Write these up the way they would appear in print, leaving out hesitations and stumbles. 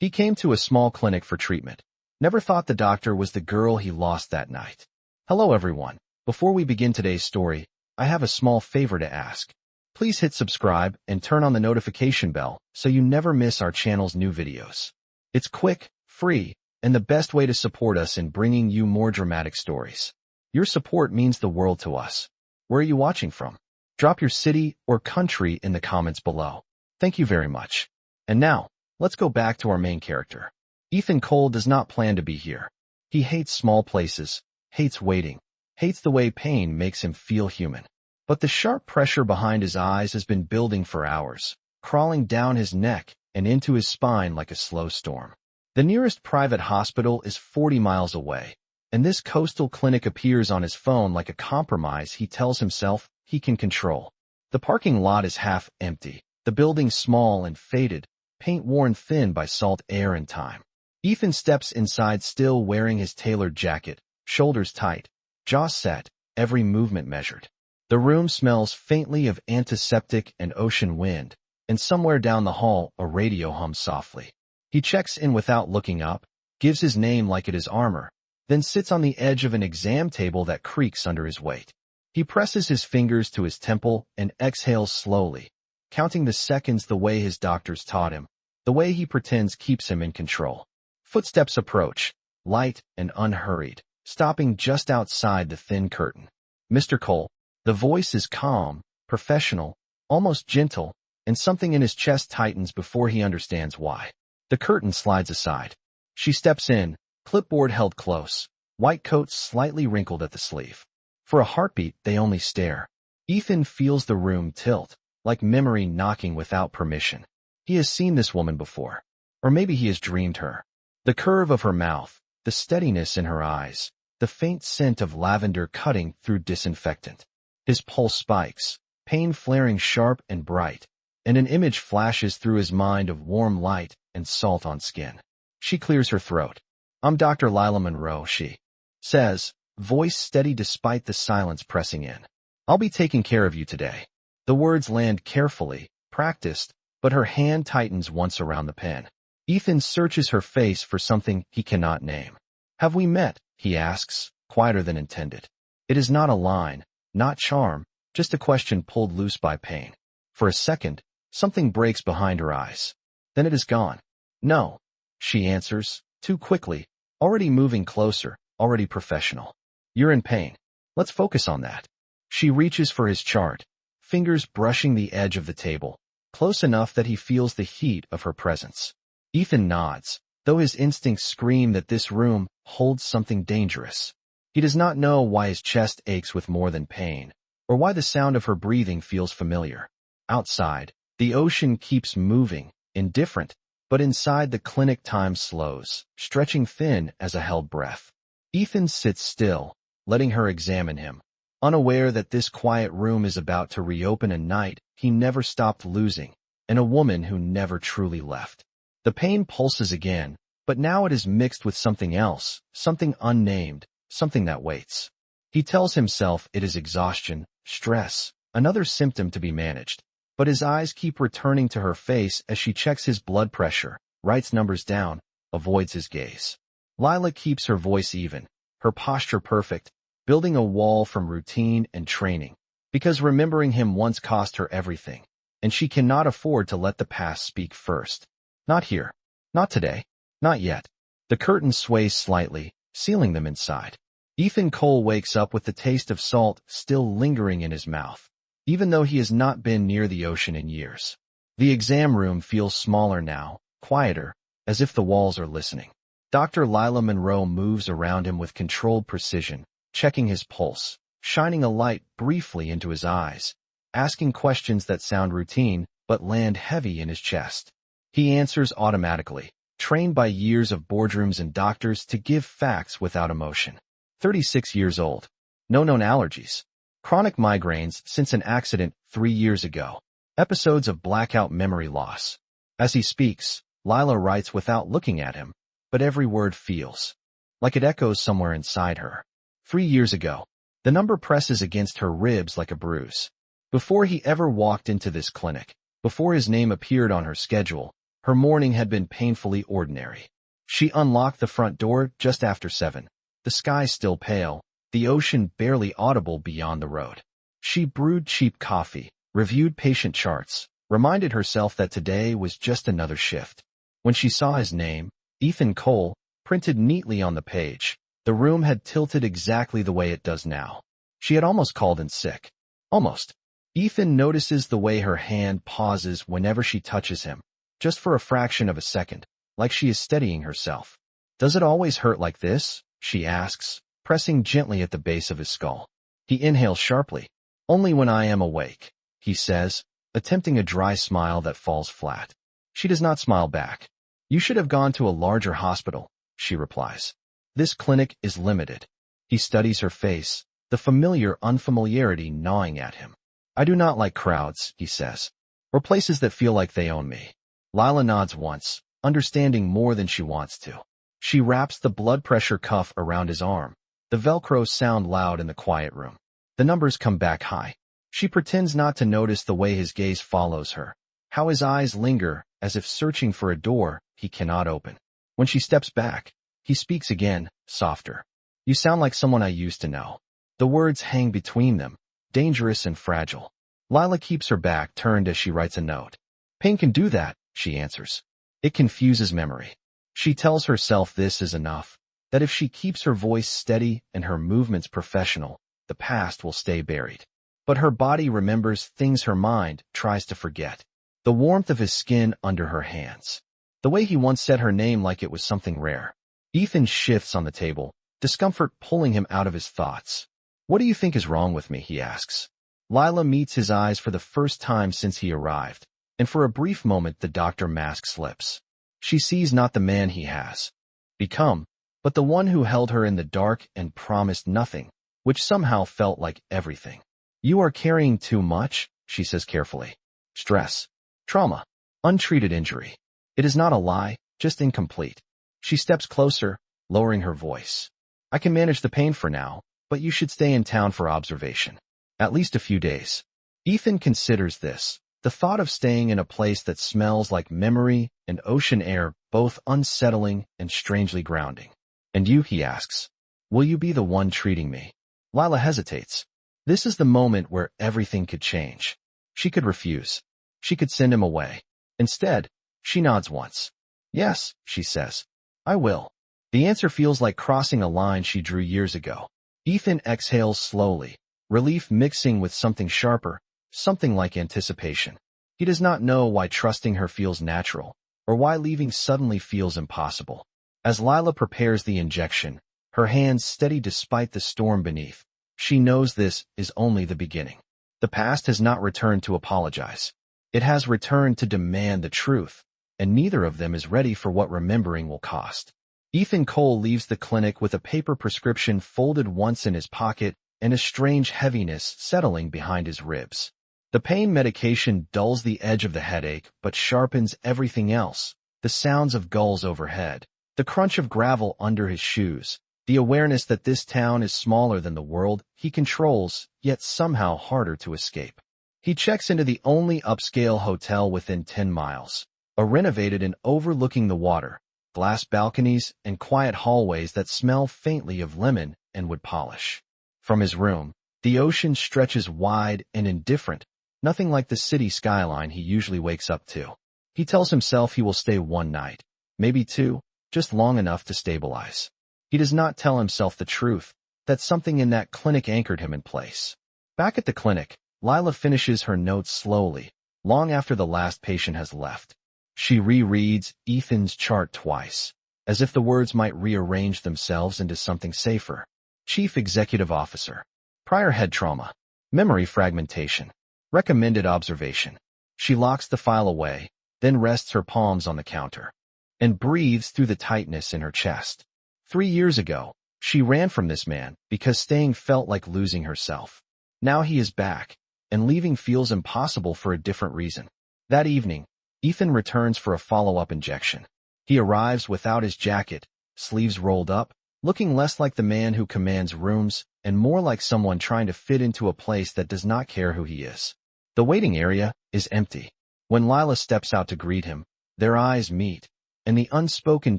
He came to a small clinic for treatment. Never thought the doctor was the girl he lost that night. Hello everyone. Before we begin today's story, I have a small favor to ask. Please hit subscribe and turn on the notification bell so you never miss our channel's new videos. It's quick, free, and the best way to support us in bringing you more dramatic stories. Your support means the world to us. Where are you watching from? Drop your city or country in the comments below. Thank you very much. And now, let's go back to our main character. Ethan Cole does not plan to be here. He hates small places, hates waiting, hates the way pain makes him feel human. But the sharp pressure behind his eyes has been building for hours, crawling down his neck and into his spine like a slow storm. The nearest private hospital is 40 miles away, and this coastal clinic appears on his phone like a compromise he tells himself he can control. The parking lot is half empty, the building small and faded, paint worn thin by salt air and time. Ethan steps inside still wearing his tailored jacket, shoulders tight, jaw set, every movement measured. The room smells faintly of antiseptic and ocean wind, and somewhere down the hall a radio hums softly. He checks in without looking up, gives his name like it is armor, then sits on the edge of an exam table that creaks under his weight. He presses his fingers to his temple and exhales slowly, counting the seconds the way his doctors taught him, the way he pretends keeps him in control. Footsteps approach, light and unhurried, stopping just outside the thin curtain. Mr. Cole. The voice is calm, professional, almost gentle, and something in his chest tightens before he understands why. The curtain slides aside. She steps in, clipboard held close, white coat slightly wrinkled at the sleeve. For a heartbeat, they only stare. Ethan feels the room tilt, like memory knocking without permission. He has seen this woman before. Or maybe he has dreamed her. The curve of her mouth, the steadiness in her eyes, the faint scent of lavender cutting through disinfectant. His pulse spikes, pain flaring sharp and bright, and an image flashes through his mind of warm light and salt on skin. She clears her throat. "I'm Dr. Lila Monroe," she says, voice steady despite the silence pressing in. "I'll be taking care of you today." The words land carefully, practiced, but her hand tightens once around the pen. Ethan searches her face for something he cannot name. "Have we met?" he asks, quieter than intended. It is not a line, not charm, just a question pulled loose by pain. For a second, something breaks behind her eyes. Then it is gone. "No," she answers, too quickly, already moving closer, already professional. "You're in pain. Let's focus on that." She reaches for his chart, fingers brushing the edge of the table, close enough that he feels the heat of her presence. Ethan nods, though his instincts scream that this room holds something dangerous. He does not know why his chest aches with more than pain, or why the sound of her breathing feels familiar. Outside, the ocean keeps moving, indifferent, but inside the clinic time slows, stretching thin as a held breath. Ethan sits still, letting her examine him, unaware that this quiet room is about to reopen a night he never stopped losing, and a woman who never truly left. The pain pulses again, but now it is mixed with something else, something unnamed, something that waits. He tells himself it is exhaustion, stress, another symptom to be managed. But his eyes keep returning to her face as she checks his blood pressure, writes numbers down, avoids his gaze. Lila keeps her voice even, her posture perfect, building a wall from routine and training, because remembering him once cost her everything, and she cannot afford to let the past speak first. Not here. Not today. Not yet. The curtain sways slightly, sealing them inside. Ethan Cole wakes up with the taste of salt still lingering in his mouth, even though he has not been near the ocean in years. The exam room feels smaller now, quieter, as if the walls are listening. Dr. Lila Monroe moves around him with controlled precision, checking his pulse, shining a light briefly into his eyes, asking questions that sound routine but land heavy in his chest. He answers automatically, trained by years of boardrooms and doctors to give facts without emotion. 36 years old. No known allergies. Chronic migraines since an accident 3 years ago. Episodes of blackout memory loss. As he speaks, Lila writes without looking at him, but every word feels like it echoes somewhere inside her. 3 years ago. The number presses against her ribs like a bruise. Before he ever walked into this clinic, before his name appeared on her schedule, Her morning had been painfully ordinary. She unlocked the front door just after 7. The sky still pale, the ocean barely audible beyond the road. She brewed cheap coffee, reviewed patient charts, reminded herself that today was just another shift. When she saw his name, Ethan Cole, printed neatly on the page, the room had tilted exactly the way it does now. She had almost called in sick. Almost. Ethan notices the way her hand pauses whenever she touches him, just for a fraction of a second, like she is steadying herself. "Does it always hurt like this?" she asks, pressing gently at the base of his skull. He inhales sharply. "Only when I am awake," he says, attempting a dry smile that falls flat. She does not smile back. "You should have gone to a larger hospital," she replies. "This clinic is limited." He studies her face, the familiar unfamiliarity gnawing at him. "I do not like crowds," he says, "or places that feel like they own me." Lila nods once, understanding more than she wants to. She wraps the blood pressure cuff around his arm. The Velcros sound loud in the quiet room. The numbers come back high. She pretends not to notice the way his gaze follows her, how his eyes linger as if searching for a door he cannot open. When she steps back, he speaks again, softer. "You sound like someone I used to know." The words hang between them, dangerous and fragile. Lila keeps her back turned as she writes a note. "Pain can do that," she answers. "It confuses memory." She tells herself this is enough, that if she keeps her voice steady and her movements professional, the past will stay buried. But her body remembers things her mind tries to forget. The warmth of his skin under her hands. The way he once said her name like it was something rare. Ethan shifts on the table, discomfort pulling him out of his thoughts. "What do you think is wrong with me?" he asks. Lila meets his eyes for the first time since he arrived, and for a brief moment the doctor mask slips. She sees not the man he has become, but the one who held her in the dark and promised nothing, which somehow felt like everything. "You are carrying too much," she says carefully. "Stress. Trauma. Untreated injury. It is not a lie, just incomplete." She steps closer, lowering her voice. "I can manage the pain for now, but you should stay in town for observation. At least a few days." Ethan considers this, the thought of staying in a place that smells like memory and ocean air, both unsettling and strangely grounding. "And you," he asks, "will you be the one treating me?" Lila hesitates. This is the moment where everything could change. She could refuse. She could send him away. Instead, she nods once. "Yes," she says, "I will." The answer feels like crossing a line she drew years ago. Ethan exhales slowly, relief mixing with something sharper, something like anticipation. He does not know why trusting her feels natural, or why leaving suddenly feels impossible. As Lila prepares the injection, her hands steady despite the storm beneath, she knows this is only the beginning. The past has not returned to apologize. It has returned to demand the truth, and neither of them is ready for what remembering will cost. Ethan Cole leaves the clinic with a paper prescription folded once in his pocket and a strange heaviness settling behind his ribs. The pain medication dulls the edge of the headache but sharpens everything else, the sounds of gulls overhead, the crunch of gravel under his shoes, the awareness that this town is smaller than the world he controls, yet somehow harder to escape. He checks into the only upscale hotel within 10 miles, a renovated and overlooking the water, glass balconies and quiet hallways that smell faintly of lemon and wood polish. From his room, the ocean stretches wide and indifferent, nothing like the city skyline he usually wakes up to. He tells himself he will stay one night, maybe two, just long enough to stabilize. He does not tell himself the truth, that something in that clinic anchored him in place. Back at the clinic, Lila finishes her notes slowly, long after the last patient has left. She rereads Ethan's chart twice, as if the words might rearrange themselves into something safer. Chief Executive Officer. Prior head trauma. Memory fragmentation. Recommended observation. She locks the file away, then rests her palms on the counter, and breathes through the tightness in her chest. 3 years ago, she ran from this man because staying felt like losing herself. Now he is back, and leaving feels impossible for a different reason. That evening, Ethan returns for a follow-up injection. He arrives without his jacket, sleeves rolled up, looking less like the man who commands rooms and more like someone trying to fit into a place that does not care who he is. The waiting area is empty. When Lila steps out to greet him, Their eyes meet, and the unspoken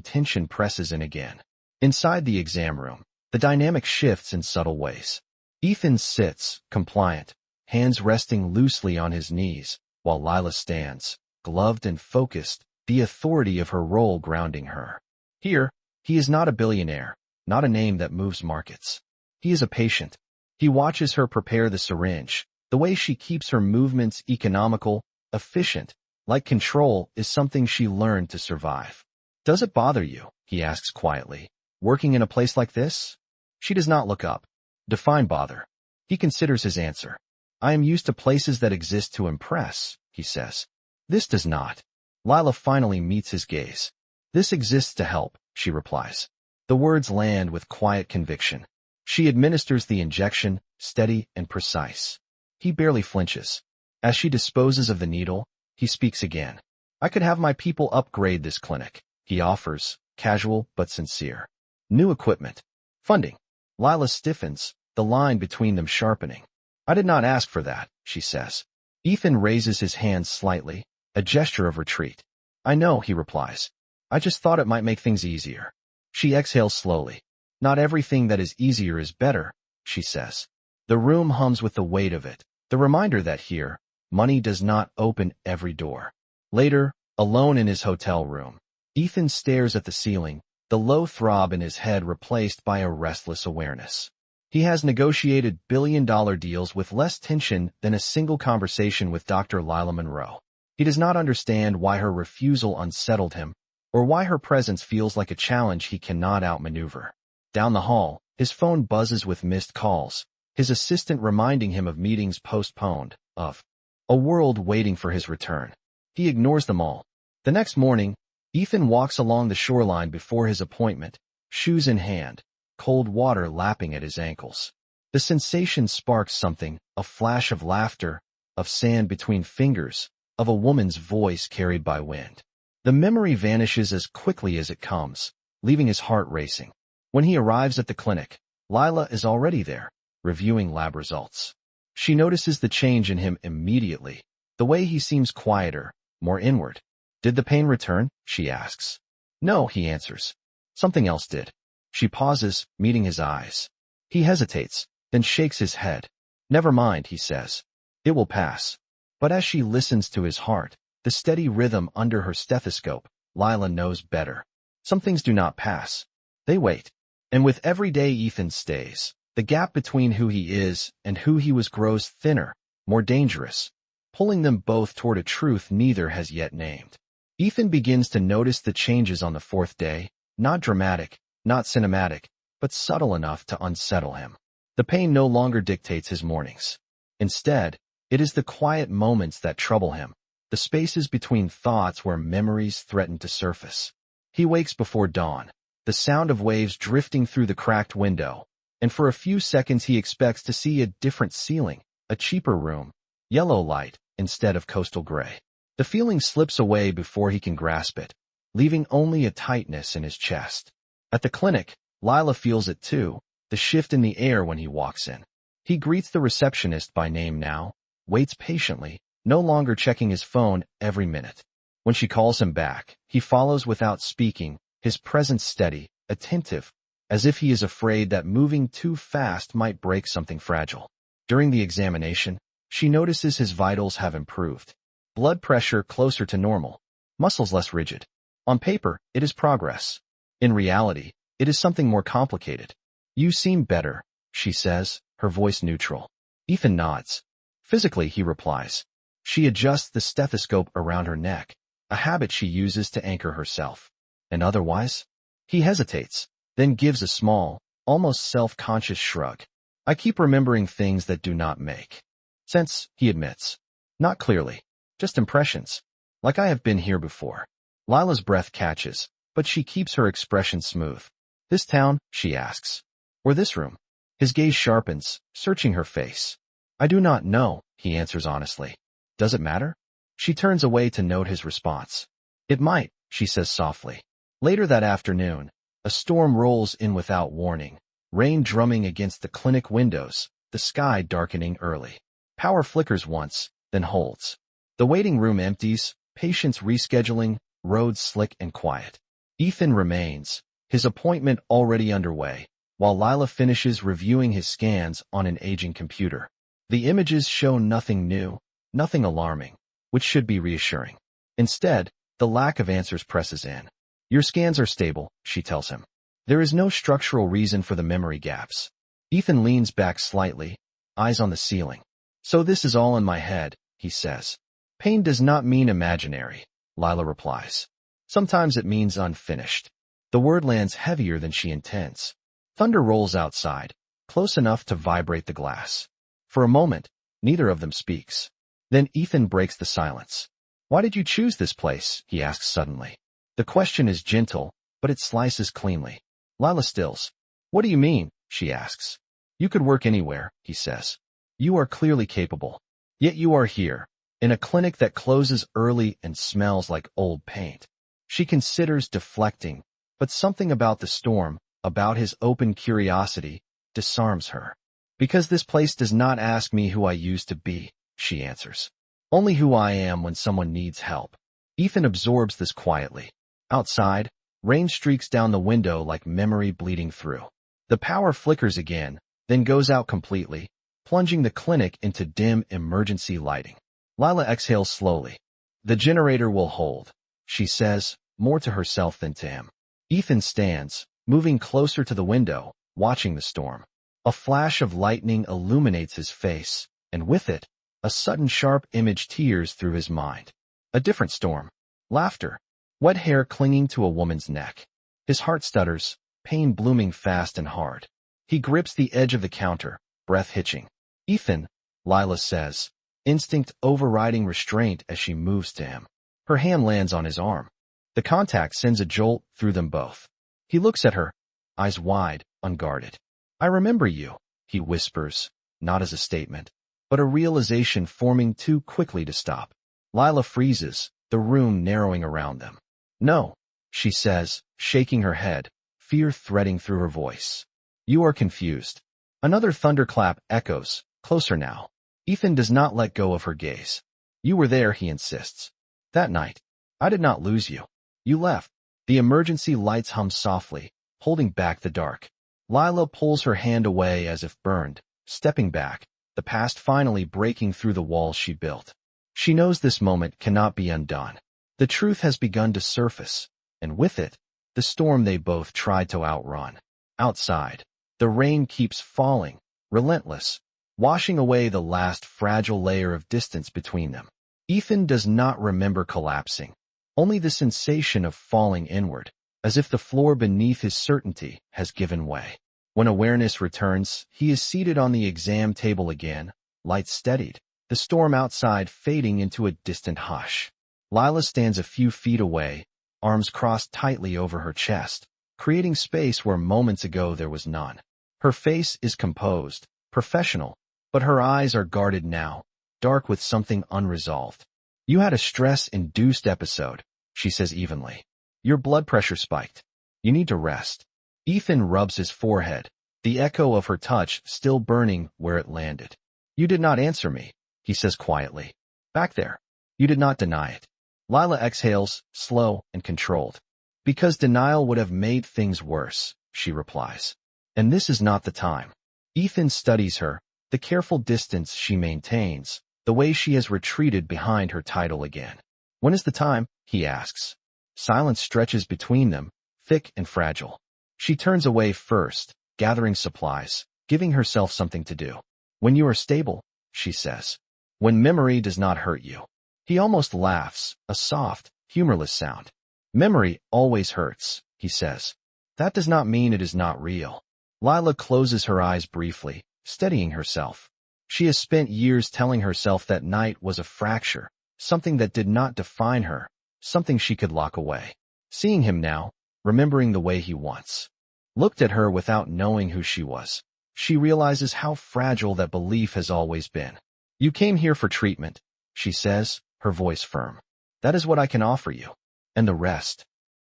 tension presses in again. Inside the exam room, the dynamic shifts in subtle ways. Ethan sits, compliant, hands resting loosely on his knees, while Lila stands, gloved and focused, the authority of her role grounding her. Here, he is not a billionaire, not a name that moves markets. He is a patient. He watches her prepare the syringe. The way she keeps her movements economical, efficient, like control, is something she learned to survive. "Does it bother you?" he asks quietly. "Working in a place like this?" She does not look up. "Define bother." He considers his answer. "I am used to places that exist to impress," he says. "This does not." Lila finally meets his gaze. "This exists to help," she replies. The words land with quiet conviction. She administers the injection, steady and precise. He barely flinches. As she disposes of the needle, he speaks again. "I could have my people upgrade this clinic," he offers, casual but sincere. "New equipment. Funding." Lila stiffens, the line between them sharpening. "I did not ask for that," she says. Ethan raises his hands slightly, a gesture of retreat. "I know," he replies. "I just thought it might make things easier." She exhales slowly. "Not everything that is easier is better," she says. The room hums with the weight of it, the reminder that here, money does not open every door. Later, alone in his hotel room, Ethan stares at the ceiling, the low throb in his head replaced by a restless awareness. He has negotiated billion-dollar deals with less tension than a single conversation with Dr. Lila Monroe. He does not understand why her refusal unsettled him, or why her presence feels like a challenge he cannot outmaneuver. Down the hall, his phone buzzes with missed calls, his assistant reminding him of meetings postponed, of a world waiting for his return. He ignores them all. The next morning, Ethan walks along the shoreline before his appointment, shoes in hand, cold water lapping at his ankles. The sensation sparks something, a flash of laughter, of sand between fingers, of a woman's voice carried by wind. The memory vanishes as quickly as it comes, leaving his heart racing. When he arrives at the clinic, Lila is already there, reviewing lab results. She notices the change in him immediately, the way he seems quieter, more inward. "Did the pain return?" she asks. "No," he answers. "Something else did." She pauses, meeting his eyes. He hesitates, then shakes his head. "Never mind," he says. "It will pass." But as she listens to his heart, the steady rhythm under her stethoscope, Lila knows better. Some things do not pass. They wait. And with every day Ethan stays, the gap between who he is and who he was grows thinner, more dangerous, pulling them both toward a truth neither has yet named. Ethan begins to notice the changes on the fourth day, not dramatic, not cinematic, but subtle enough to unsettle him. The pain no longer dictates his mornings. Instead, it is the quiet moments that trouble him, the spaces between thoughts where memories threaten to surface. He wakes before dawn, the sound of waves drifting through the cracked window, and for a few seconds he expects to see a different ceiling, a cheaper room, yellow light instead of coastal gray. The feeling slips away before he can grasp it, leaving only a tightness in his chest. At the clinic, Lila feels it too, the shift in the air when he walks in. He greets the receptionist by name now, waits patiently, no longer checking his phone every minute. When she calls him back, he follows without speaking, his presence steady, attentive, as if he is afraid that moving too fast might break something fragile. During the examination, she notices his vitals have improved. Blood pressure closer to normal, muscles less rigid. On paper, it is progress. In reality, it is something more complicated. "You seem better," she says, her voice neutral. Ethan nods. "Physically," he replies. She adjusts the stethoscope around her neck, a habit she uses to anchor herself. "And otherwise?" He hesitates, then gives a small, almost self-conscious shrug. "I keep remembering things that do not make sense," he admits. "Not clearly. Just impressions. Like I have been here before." Lila's breath catches, but she keeps her expression smooth. "This town?" she asks. "Or this room?" His gaze sharpens, searching her face. "I do not know," he answers honestly. "Does it matter?" She turns away to note his response. "It might," she says softly. Later that afternoon, a storm rolls in without warning, rain drumming against the clinic windows, the sky darkening early. Power flickers once, then holds. The waiting room empties, patients rescheduling, road slick and quiet. Ethan remains, his appointment already underway, while Lila finishes reviewing his scans on an aging computer. The images show nothing new, nothing alarming, which should be reassuring. Instead, the lack of answers presses in. Your scans are stable, she tells him. There is no structural reason for the memory gaps. Ethan leans back slightly, eyes on the ceiling. So this is all in my head, he says. Pain does not mean imaginary, Lila replies. Sometimes it means unfinished. The word lands heavier than she intends. Thunder rolls outside, close enough to vibrate the glass. For a moment, neither of them speaks. Then Ethan breaks the silence. Why did you choose this place? He asks suddenly. The question is gentle, but it slices cleanly. Lila stills. What do you mean? She asks. You could work anywhere, he says. You are clearly capable. Yet you are here, in a clinic that closes early and smells like old paint. She considers deflecting, but something about the storm, about his open curiosity, disarms her. Because this place does not ask me who I used to be, she answers. Only who I am when someone needs help. Ethan absorbs this quietly. Outside, rain streaks down the window like memory bleeding through. The power flickers again, then goes out completely, plunging the clinic into dim emergency lighting. Lila exhales slowly. The generator will hold, she says, more to herself than to him. Ethan stands, moving closer to the window, watching the storm. A flash of lightning illuminates his face, and with it, a sudden sharp image tears through his mind. A different storm. Laughter. Wet hair clinging to a woman's neck. His heart stutters, pain blooming fast and hard. He grips the edge of the counter, breath hitching. Ethan, Lila says, instinct overriding restraint as she moves to him. Her hand lands on his arm. The contact sends a jolt through them both. He looks at her, eyes wide, unguarded. I remember you, he whispers, not as a statement, but a realization forming too quickly to stop. Lila freezes, the room narrowing around them. No, she says, shaking her head, fear threading through her voice. You are confused. Another thunderclap echoes, closer now. Ethan does not let go of her gaze. You were there, he insists. That night. I did not lose you. You left. The emergency lights hum softly, holding back the dark. Lila pulls her hand away as if burned, stepping back, the past finally breaking through the walls she built. She knows this moment cannot be undone. The truth has begun to surface, and with it, the storm they both tried to outrun. Outside, the rain keeps falling, relentless, washing away the last fragile layer of distance between them. Ethan does not remember collapsing, only the sensation of falling inward, as if the floor beneath his certainty has given way. When awareness returns, he is seated on the exam table again, lights steadied, the storm outside fading into a distant hush. Lila stands a few feet away, arms crossed tightly over her chest, creating space where moments ago there was none. Her face is composed, professional, but her eyes are guarded now, dark with something unresolved. You had a stress-induced episode, she says evenly. Your blood pressure spiked. You need to rest. Ethan rubs his forehead, the echo of her touch still burning where it landed. You did not answer me, he says quietly. Back there. You did not deny it. Lila exhales, slow and controlled. Because denial would have made things worse, she replies. And this is not the time. Ethan studies her, the careful distance she maintains, the way she has retreated behind her title again. When is the time? He asks. Silence stretches between them, thick and fragile. She turns away first, gathering supplies, giving herself something to do. When you are stable, she says. When memory does not hurt you. He almost laughs, a soft, humorless sound. Memory always hurts, he says. That does not mean it is not real. Lila closes her eyes briefly, steadying herself. She has spent years telling herself that night was a fracture, something that did not define her, something she could lock away. Seeing him now, remembering the way he once looked at her without knowing who she was, she realizes how fragile that belief has always been. You came here for treatment, she says, her voice firm. That is what I can offer you. And the rest.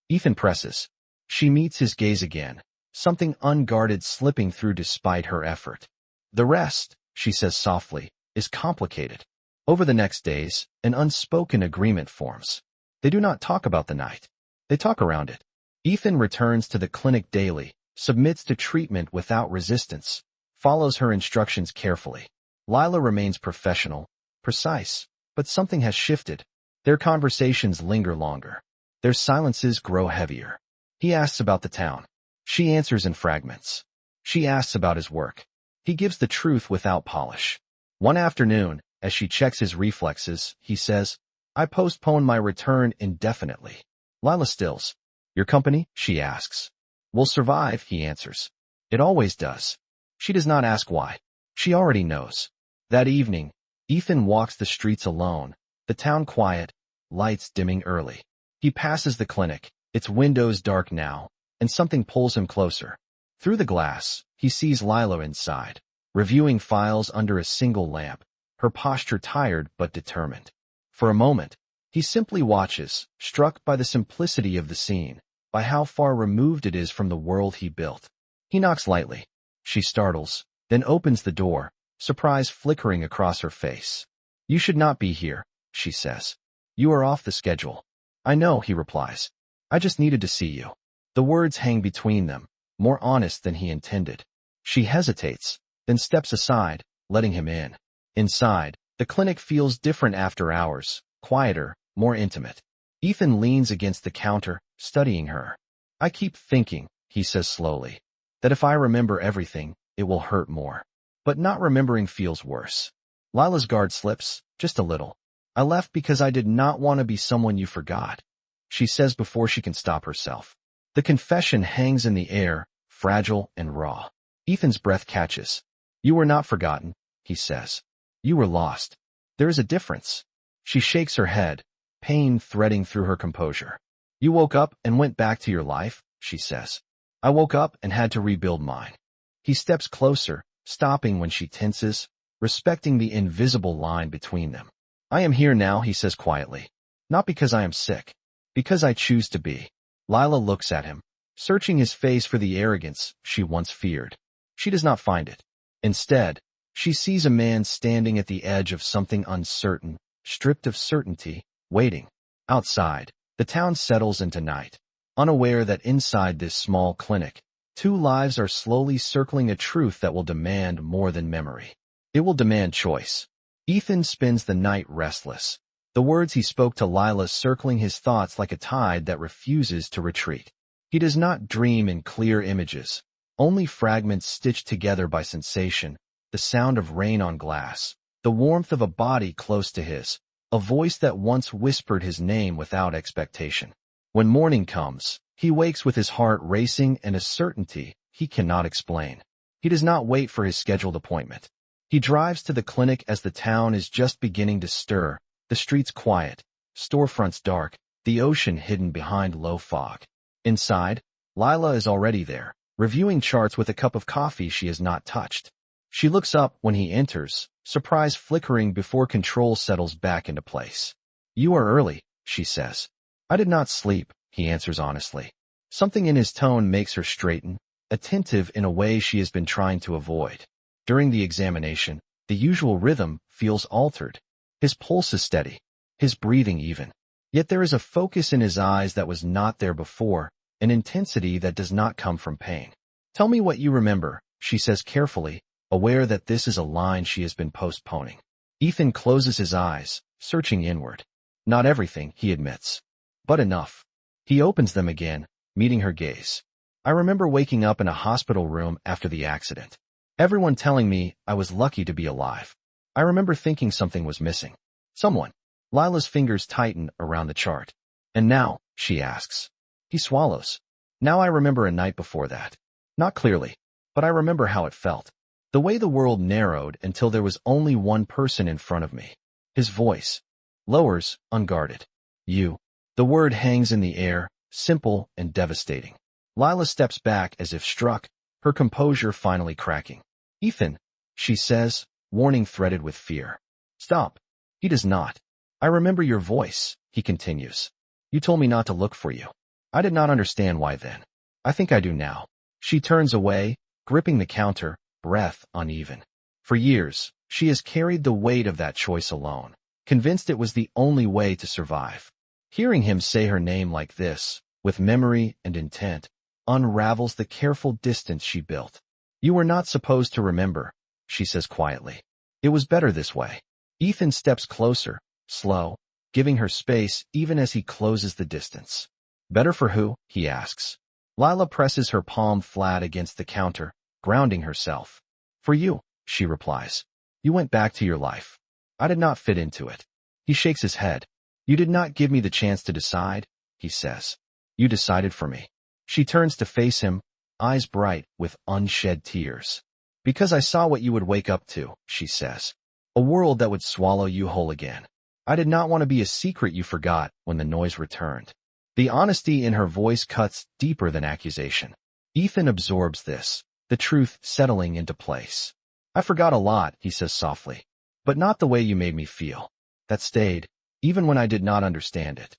Ethan presses. She meets his gaze again, something unguarded slipping through despite her effort. The rest, she says softly, is complicated. Over the next days, an unspoken agreement forms. They do not talk about the night. They talk around it. Ethan returns to the clinic daily, submits to treatment without resistance, follows her instructions carefully. Lila remains professional, precise, but something has shifted. Their conversations linger longer. Their silences grow heavier. He asks about the town. She answers in fragments. She asks about his work. He gives the truth without polish. One afternoon, as she checks his reflexes, he says, "I postpone my return indefinitely." Lila stills. "Your company?" she asks. "Will survive," he answers. "It always does." She does not ask why. She already knows. That evening, Ethan walks the streets alone, the town quiet, lights dimming early. He passes the clinic, its windows dark now, and something pulls him closer. Through the glass, he sees Lila inside, reviewing files under a single lamp, her posture tired but determined. For a moment, he simply watches, struck by the simplicity of the scene, by how far removed it is from the world he built. He knocks lightly. She startles, then opens the door, surprise flickering across her face. "You should not be here," she says. "You are off the schedule." "I know," he replies. "I just needed to see you." The words hang between them, more honest than he intended. She hesitates, then steps aside, letting him in. Inside, the clinic feels different after hours, quieter, more intimate. Ethan leans against the counter, studying her. "I keep thinking," he says slowly, "that if I remember everything, it will hurt more. But not remembering feels worse." Lila's guard slips, just a little. "I left because I did not want to be someone you forgot," she says before she can stop herself. The confession hangs in the air, fragile and raw. Ethan's breath catches. "You were not forgotten," he says. "You were lost. There is a difference." She shakes her head, pain threading through her composure. "You woke up and went back to your life," she says. "I woke up and had to rebuild mine." He steps closer, stopping when she tenses, respecting the invisible line between them. "I am here now," he says quietly. "Not because I am sick. Because I choose to be." Lila looks at him, searching his face for the arrogance she once feared. She does not find it. Instead, she sees a man standing at the edge of something uncertain, stripped of certainty, waiting. Outside, the town settles into night, unaware that inside this small clinic, two lives are slowly circling a truth that will demand more than memory. It will demand choice. Ethan spends the night restless, the words he spoke to Lila circling his thoughts like a tide that refuses to retreat. He does not dream in clear images, only fragments stitched together by sensation, the sound of rain on glass, the warmth of a body close to his, a voice that once whispered his name without expectation. When morning comes, he wakes with his heart racing and a certainty he cannot explain. He does not wait for his scheduled appointment. He drives to the clinic as the town is just beginning to stir, the streets quiet, storefronts dark, the ocean hidden behind low fog. Inside, Lila is already there, reviewing charts with a cup of coffee she has not touched. She looks up when he enters, surprise flickering before control settles back into place. "You are early," she says. "I did not sleep," he answers honestly. Something in his tone makes her straighten, attentive in a way she has been trying to avoid. During the examination, the usual rhythm feels altered. His pulse is steady, his breathing even. Yet there is a focus in his eyes that was not there before, an intensity that does not come from pain. "Tell me what you remember," she says carefully, aware that this is a line she has been postponing. Ethan closes his eyes, searching inward. "Not everything," he admits. "But enough." He opens them again, meeting her gaze. "I remember waking up in a hospital room after the accident. Everyone telling me I was lucky to be alive. I remember thinking something was missing. Someone." Lila's fingers tighten around the chart. "And now?" she asks. He swallows. "Now I remember a night before that. Not clearly, but I remember how it felt. The way the world narrowed until there was only one person in front of me." His voice lowers, unguarded. "You." The word hangs in the air, simple and devastating. Lila steps back as if struck, her composure finally cracking. "Ethan," she says, warning threaded with fear. "Stop." He does not. "I remember your voice," he continues. "You told me not to look for you. I did not understand why then. I think I do now." She turns away, gripping the counter, breath uneven. For years, she has carried the weight of that choice alone, convinced it was the only way to survive. Hearing him say her name like this, with memory and intent, unravels the careful distance she built. You were not supposed to remember, she says quietly. It was better this way. Ethan steps closer, slow, giving her space even as he closes the distance. Better for who? He asks. Lila presses her palm flat against the counter, grounding herself. For you, she replies. You went back to your life. I did not fit into it. He shakes his head. You did not give me the chance to decide, he says. You decided for me. She turns to face him, eyes bright with unshed tears. Because I saw what you would wake up to, she says. A world that would swallow you whole again. I did not want to be a secret you forgot when the noise returned. The honesty in her voice cuts deeper than accusation. Ethan absorbs this, the truth settling into place. I forgot a lot, he says softly. But not the way you made me feel. That stayed, even when I did not understand it.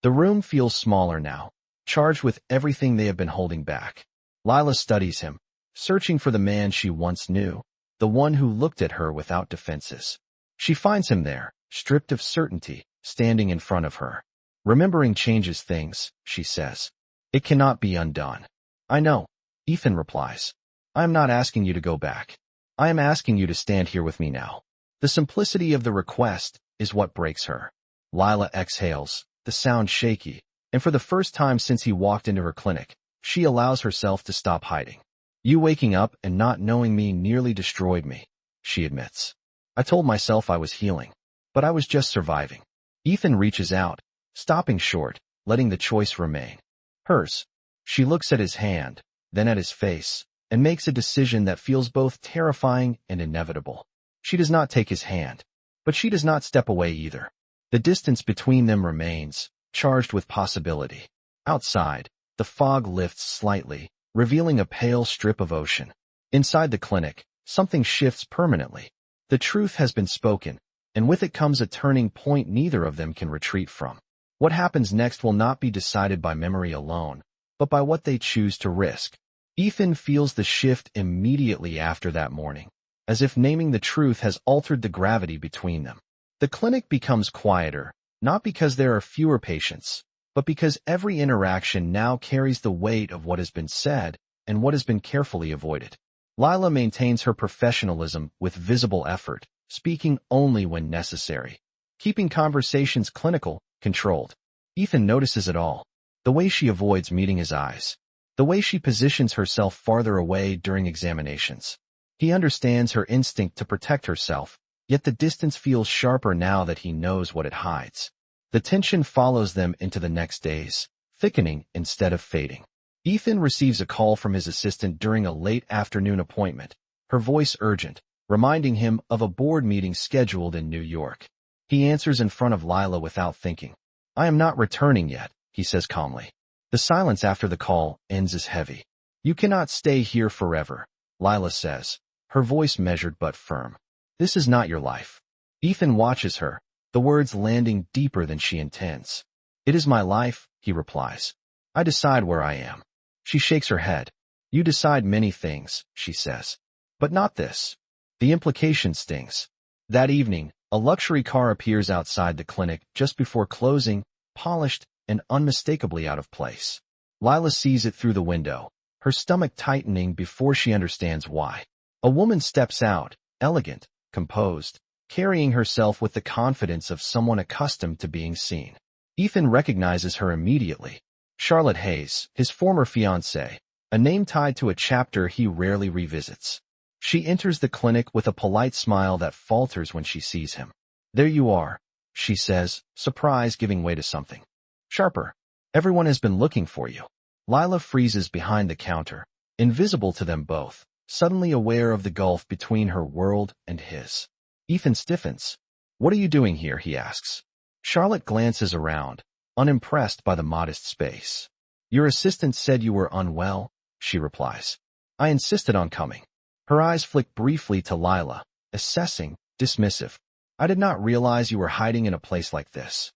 The room feels smaller now, charged with everything they have been holding back. Lila studies him, searching for the man she once knew, the one who looked at her without defenses. She finds him there, stripped of certainty, standing in front of her. Remembering changes things, she says. It cannot be undone. I know, Ethan replies. I am not asking you to go back. I am asking you to stand here with me now. The simplicity of the request is what breaks her. Lila exhales, the sound shaky, and for the first time since he walked into her clinic, she allows herself to stop hiding. You waking up and not knowing me nearly destroyed me, she admits. I told myself I was healing, but I was just surviving. Ethan reaches out, stopping short, letting the choice remain. Hers. She looks at his hand, then at his face, and makes a decision that feels both terrifying and inevitable. She does not take his hand, but she does not step away either. The distance between them remains, charged with possibility. Outside, the fog lifts slightly, revealing a pale strip of ocean. Inside the clinic, something shifts permanently. The truth has been spoken, and with it comes a turning point neither of them can retreat from. What happens next will not be decided by memory alone, but by what they choose to risk. Ethan feels the shift immediately after that morning, as if naming the truth has altered the gravity between them. The clinic becomes quieter, not because there are fewer patients, but because every interaction now carries the weight of what has been said and what has been carefully avoided. Lila maintains her professionalism with visible effort, speaking only when necessary, keeping conversations clinical, controlled. Ethan notices it all. The way she avoids meeting his eyes. The way she positions herself farther away during examinations. He understands her instinct to protect herself, yet the distance feels sharper now that he knows what it hides. The tension follows them into the next days, thickening instead of fading. Ethan receives a call from his assistant during a late afternoon appointment, her voice urgent, reminding him of a board meeting scheduled in New York. He answers in front of Lila without thinking. I am not returning yet, he says calmly. The silence after the call ends as heavy. You cannot stay here forever, Lila says, her voice measured but firm. This is not your life. Ethan watches her, the words landing deeper than she intends. It is my life, he replies. I decide where I am. She shakes her head. You decide many things, she says. But not this. The implication stings. That evening, a luxury car appears outside the clinic just before closing, polished and unmistakably out of place. Lila sees it through the window, her stomach tightening before she understands why. A woman steps out, elegant, composed, carrying herself with the confidence of someone accustomed to being seen. Ethan recognizes her immediately. Charlotte Hayes, his former fiancée, a name tied to a chapter he rarely revisits. She enters the clinic with a polite smile that falters when she sees him. There you are, she says, surprise giving way to something sharper. Everyone has been looking for you. Lila freezes behind the counter, invisible to them both, suddenly aware of the gulf between her world and his. Ethan stiffens. What are you doing here, he asks. Charlotte glances around, unimpressed by the modest space. Your assistant said you were unwell, she replies. I insisted on coming. Her eyes flick briefly to Lila, assessing, dismissive. I did not realize you were hiding in a place like this.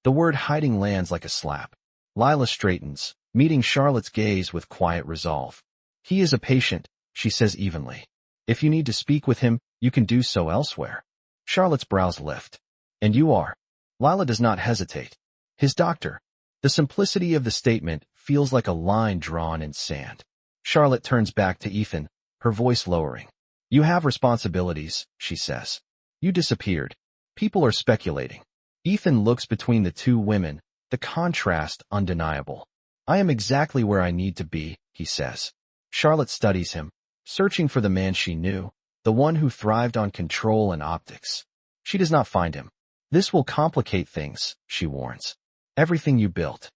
The word hiding lands like a slap. Lila straightens, meeting Charlotte's gaze with quiet resolve. He is a patient, she says evenly. If you need to speak with him, you can do so elsewhere. Charlotte's brows lift. And you are. Lila does not hesitate. His doctor. The simplicity of the statement feels like a line drawn in sand. Charlotte turns back to Ethan, her voice lowering. You have responsibilities, she says. You disappeared. People are speculating. Ethan looks between the two women, the contrast undeniable. I am exactly where I need to be, he says. Charlotte studies him, searching for the man she knew, the one who thrived on control and optics. She does not find him. This will complicate things, she warns. Everything you built.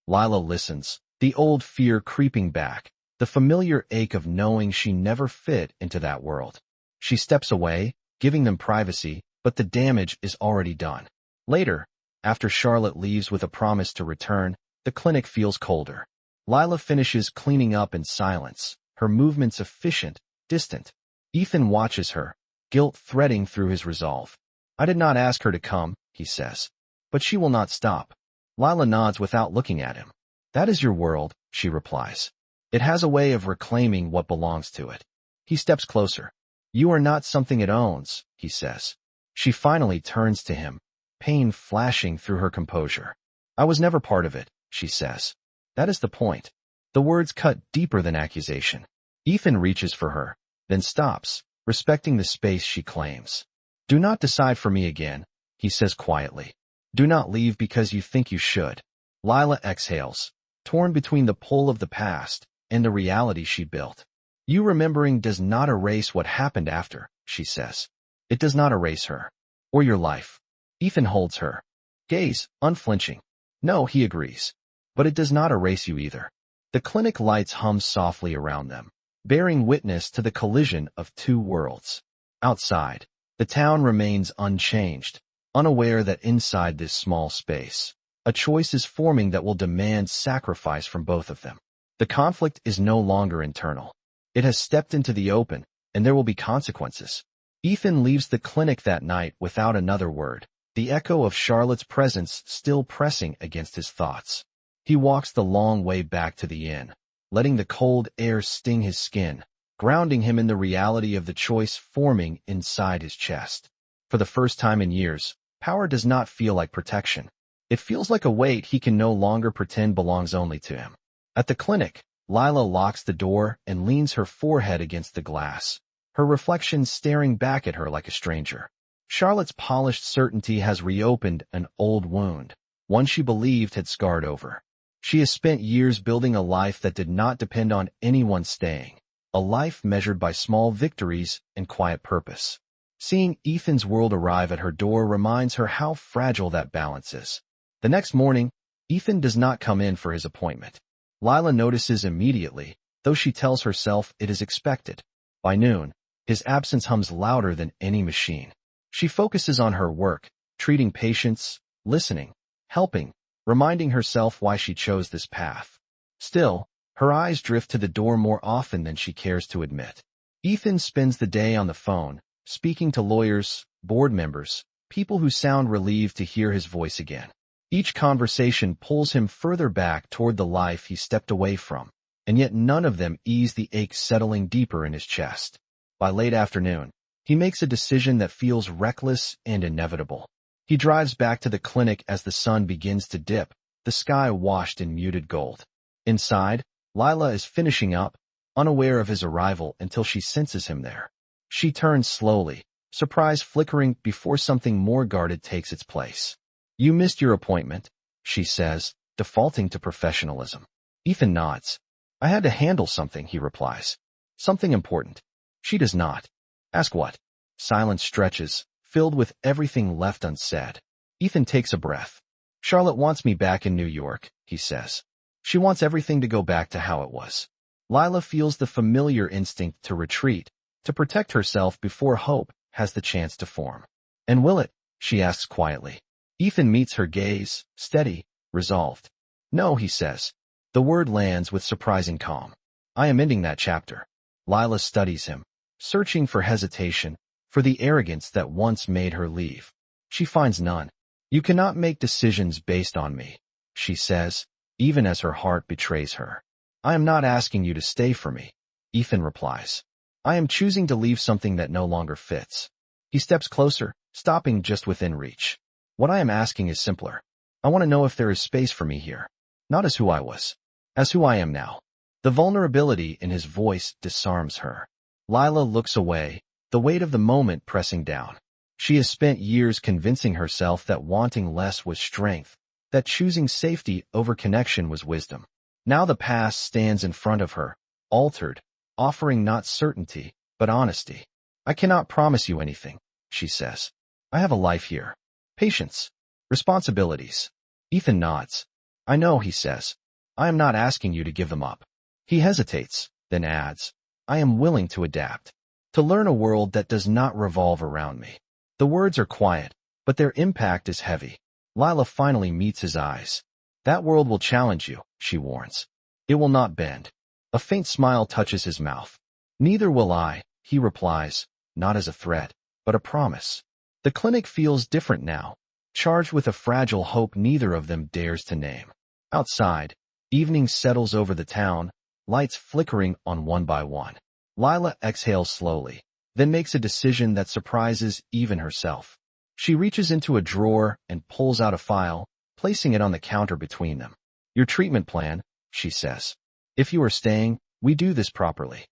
Lila listens, the old fear creeping back, the familiar ache of knowing she never fit into that world. She steps away, giving them privacy, but the damage is already done. Later, after Charlotte leaves with a promise to return, the clinic feels colder. Lila finishes cleaning up in silence, her movements efficient, distant. Ethan watches her, guilt threading through his resolve. I did not ask her to come, he says. But she will not stop. Lila nods without looking at him. That is your world, she replies. It has a way of reclaiming what belongs to it. He steps closer. You are not something it owns, he says. She finally turns to him, pain flashing through her composure. I was never part of it, she says. That is the point. The words cut deeper than accusation. Ethan reaches for her, then stops, respecting the space she claims. Do not decide for me again, he says quietly. Do not leave because you think you should. Lila exhales, torn between the pull of the past and the reality she built. You remembering does not erase what happened after, she says. It does not erase her. Or your life. Ethan holds her gaze, unflinching. No, he agrees. But it does not erase you either. The clinic lights hum softly around them, bearing witness to the collision of two worlds. Outside, the town remains unchanged, unaware that inside this small space, a choice is forming that will demand sacrifice from both of them. The conflict is no longer internal. It has stepped into the open, and there will be consequences. Ethan leaves the clinic that night without another word, the echo of Charlotte's presence still pressing against his thoughts. He walks the long way back to the inn, letting the cold air sting his skin, grounding him in the reality of the choice forming inside his chest. For the first time in years, power does not feel like protection. It feels like a weight he can no longer pretend belongs only to him. At the clinic, Lila locks the door and leans her forehead against the glass, her reflection staring back at her like a stranger. Charlotte's polished certainty has reopened an old wound, one she believed had scarred over. She has spent years building a life that did not depend on anyone staying, a life measured by small victories and quiet purpose. Seeing Ethan's world arrive at her door reminds her how fragile that balance is. The next morning, Ethan does not come in for his appointment. Lila notices immediately, though she tells herself it is expected. By noon, his absence hums louder than any machine. She focuses on her work, treating patients, listening, helping, reminding herself why she chose this path. Still, her eyes drift to the door more often than she cares to admit. Ethan spends the day on the phone, speaking to lawyers, board members, people who sound relieved to hear his voice again. Each conversation pulls him further back toward the life he stepped away from, and yet none of them ease the ache settling deeper in his chest. By late afternoon, he makes a decision that feels reckless and inevitable. He drives back to the clinic as the sun begins to dip, the sky washed in muted gold. Inside, Lila is finishing up, unaware of his arrival until she senses him there. She turns slowly, surprise flickering before something more guarded takes its place. You missed your appointment, she says, defaulting to professionalism. Ethan nods. I had to handle something, he replies. Something important. She does not. Ask what? Silence stretches, filled with everything left unsaid. Ethan takes a breath. Charlotte wants me back in New York, he says. She wants everything to go back to how it was. Lila feels the familiar instinct to retreat, to protect herself before hope has the chance to form. And will it? She asks quietly. Ethan meets her gaze, steady, resolved. No, he says. The word lands with surprising calm. I am ending that chapter. Lila studies him, searching for hesitation, for the arrogance that once made her leave. She finds none. You cannot make decisions based on me, she says, even as her heart betrays her. I am not asking you to stay for me, Ethan replies. I am choosing to leave something that no longer fits. He steps closer, stopping just within reach. What I am asking is simpler. I want to know if there is space for me here. Not as who I was. As who I am now. The vulnerability in his voice disarms her. Lila looks away, the weight of the moment pressing down. She has spent years convincing herself that wanting less was strength, that choosing safety over connection was wisdom. Now the past stands in front of her, altered, offering not certainty, but honesty. I cannot promise you anything, she says. I have a life here. Patience. Responsibilities. Ethan nods. I know, he says. I am not asking you to give them up. He hesitates, then adds, I am willing to adapt. To learn a world that does not revolve around me. The words are quiet, but their impact is heavy. Lila finally meets his eyes. That world will challenge you, she warns. It will not bend. A faint smile touches his mouth. Neither will I, he replies, not as a threat, but a promise. The clinic feels different now, charged with a fragile hope neither of them dares to name. Outside, evening settles over the town, lights flickering on one by one. Lila exhales slowly, then makes a decision that surprises even herself. She reaches into a drawer and pulls out a file, placing it on the counter between them. Your treatment plan, she says. If you are staying, we do this properly.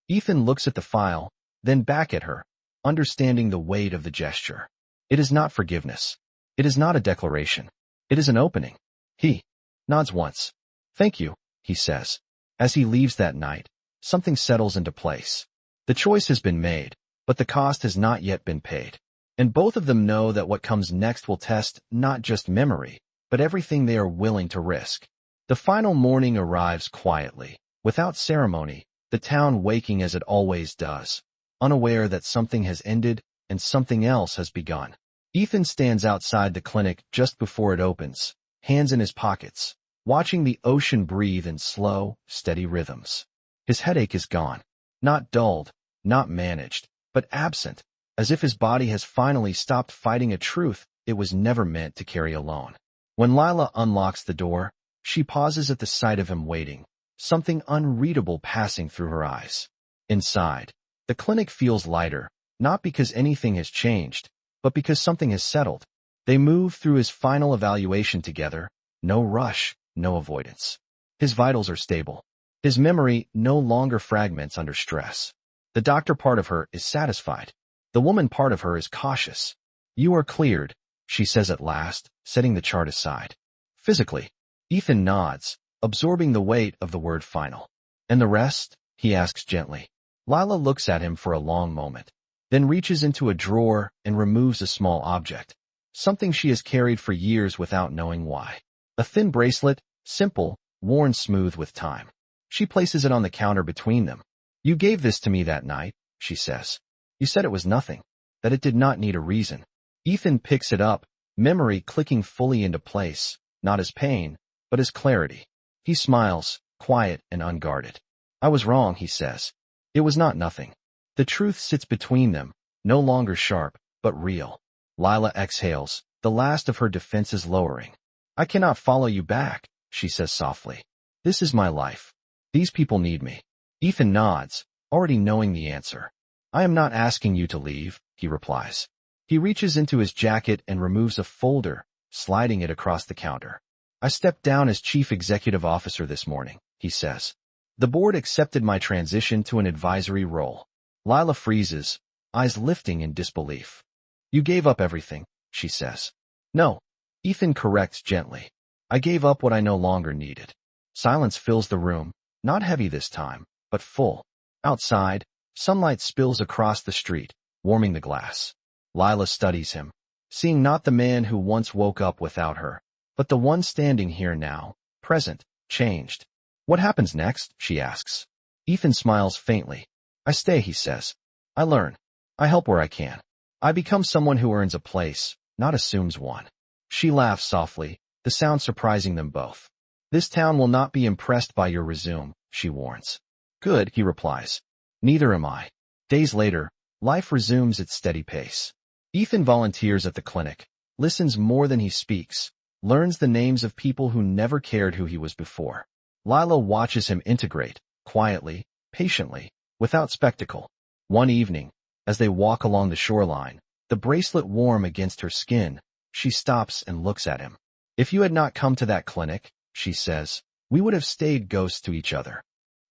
Ethan looks at the file, then back at her, understanding the weight of the gesture. It is not forgiveness. It is not a declaration. It is an opening. He nods once. Thank you, he says. As he leaves that night, something settles into place. The choice has been made, but the cost has not yet been paid. And both of them know that what comes next will test not just memory, but everything they are willing to risk. The final morning arrives quietly, without ceremony, the town waking as it always does, unaware that something has ended and something else has begun. Ethan stands outside the clinic just before it opens, hands in his pockets, watching the ocean breathe in slow, steady rhythms. His headache is gone, not dulled, not managed, but absent, as if his body has finally stopped fighting a truth it was never meant to carry alone. When Lila unlocks the door, she pauses at the sight of him waiting, something unreadable passing through her eyes. Inside, the clinic feels lighter, not because anything has changed, but because something has settled. They move through his final evaluation together, no rush, no avoidance. His vitals are stable. His memory no longer fragments under stress. The doctor part of her is satisfied. The woman part of her is cautious. You are cleared, she says at last, setting the chart aside. Physically, Ethan nods, absorbing the weight of the word final. And the rest? He asks gently. Lila looks at him for a long moment, then reaches into a drawer and removes a small object, something she has carried for years without knowing why. A thin bracelet, simple, worn smooth with time. She places it on the counter between them. You gave this to me that night, she says. You said it was nothing, that it did not need a reason. Ethan picks it up, memory clicking fully into place, not as pain, but as clarity. He smiles, quiet and unguarded. I was wrong, he says. It was not nothing. The truth sits between them, no longer sharp, but real. Lila exhales, the last of her defenses lowering. I cannot follow you back, she says softly. This is my life. These people need me. Ethan nods, already knowing the answer. I am not asking you to leave, he replies. He reaches into his jacket and removes a folder, sliding it across the counter. I stepped down as chief executive officer this morning, he says. The board accepted my transition to an advisory role. Lila freezes, eyes lifting in disbelief. You gave up everything, she says. No, Ethan corrects gently. I gave up what I no longer needed. Silence fills the room, not heavy this time, but full. Outside, sunlight spills across the street, warming the glass. Lila studies him, seeing not the man who once woke up without her, but the one standing here now, present, changed. What happens next? She asks. Ethan smiles faintly. I stay, he says. I learn. I help where I can. I become someone who earns a place, not assumes one. She laughs softly, the sound surprising them both. This town will not be impressed by your resume, she warns. Good, he replies. Neither am I. Days later, life resumes its steady pace. Ethan volunteers at the clinic, listens more than he speaks, learns the names of people who never cared who he was before. Lila watches him integrate, quietly, patiently, without spectacle. One evening, as they walk along the shoreline, the bracelet warm against her skin, she stops and looks at him. If you had not come to that clinic, she says, we would have stayed ghosts to each other.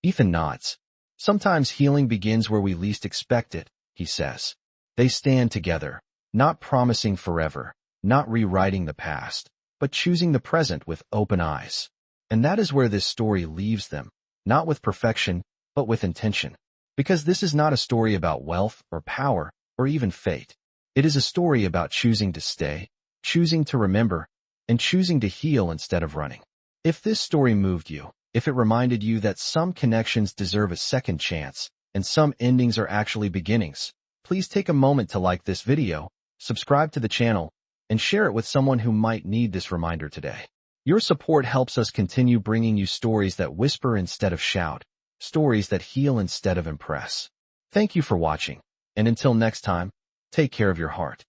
Ethan nods. Sometimes healing begins where we least expect it, he says. They stand together, not promising forever, not rewriting the past, but choosing the present with open eyes. And that is where this story leaves them, not with perfection, but with intention. Because this is not a story about wealth or power or even fate. It is a story about choosing to stay, choosing to remember, and choosing to heal instead of running. If this story moved you, if it reminded you that some connections deserve a second chance, and some endings are actually beginnings, please take a moment to like this video, subscribe to the channel, and share it with someone who might need this reminder today. Your support helps us continue bringing you stories that whisper instead of shout, stories that heal instead of impress. Thank you for watching, and until next time, take care of your heart.